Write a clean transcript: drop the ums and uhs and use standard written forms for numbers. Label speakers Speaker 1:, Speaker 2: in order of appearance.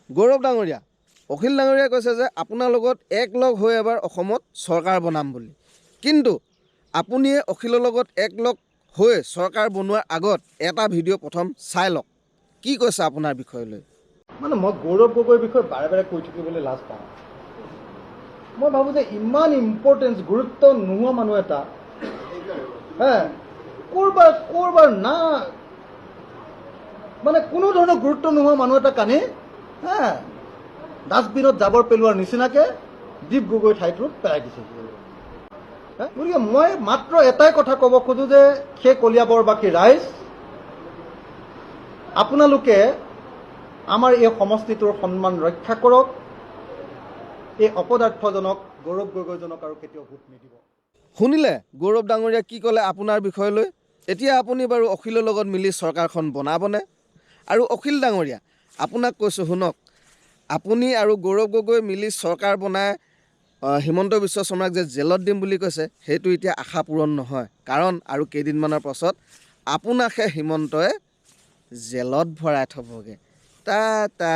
Speaker 1: গৌৰৱ ডাঙৰীয়া, অখিল ডাঙৰীয়াই কৈছে যে আপোনাৰ লগত একলগ হৈ এবাৰ অসমত চৰকাৰ বনাম বুলি। কিন্তু আপুনিয়ে অখিলৰ লগত একলগ হৈ চৰকাৰ বনোৱাৰ আগত এটা ভিডিঅ' প্ৰথম চাই লওক। কি কৈছে আপোনাৰ বিষয়লৈ?
Speaker 2: মানে মই গৌৰৱ গগৈৰ বিষয়ে বাৰে বাৰে কৈ থাকিবলৈ লাজ পাওঁ। মই ভাবোঁ যে ইমান ইম্পৰ্টেঞ্চ, গুৰুত্ব নোহোৱা মানুহ এটা ক'ৰবাৰ না মানে কোনো ধৰণৰ গুৰুত্ব নোহোৱা মানুহ এটা কানি ডাষ্টবিনত জাবৰ পেলোৱাৰ নিচিনাকৈ দীপ গগৈ ঠাইটোত পেলাই দিছে। গতিকে মই মাত্ৰ এটাই কথা ক'ব খোজোঁ যে সেই কলিয়াবৰবাসী ৰাইজ, আপোনালোকে আমাৰ এই সমষ্টিটোৰ সন্মান ৰক্ষা কৰক। এই অপদাৰ্থজনক গৌৰৱ গগৈজনক আৰু কেতিয়াও ভোট নিদিব।
Speaker 1: শুনিলে গৌৰৱ ডাঙৰীয়া কি ক'লে আপোনাৰ বিষয়লৈ? এতিয়া আপুনি বাৰু অখিলৰ লগত মিলি চৰকাৰখন বনাবনে? আৰু অখিল ডাঙৰীয়া, আপোনাক কৈছোঁ শুনক, আপুনি আৰু গৌৰৱ গগৈ মিলি চৰকাৰ বনাই হিমন্ত বিশ্ব শৰ্মাক যে জেলত দিম বুলি কৈছে, সেইটো এতিয়া আশা পূৰণ নহয়। কাৰণ আৰু কেইদিনমানৰ পাছত আপোনাকহে হিমন্তই জেলত ভৰাই থ'বগৈ। টা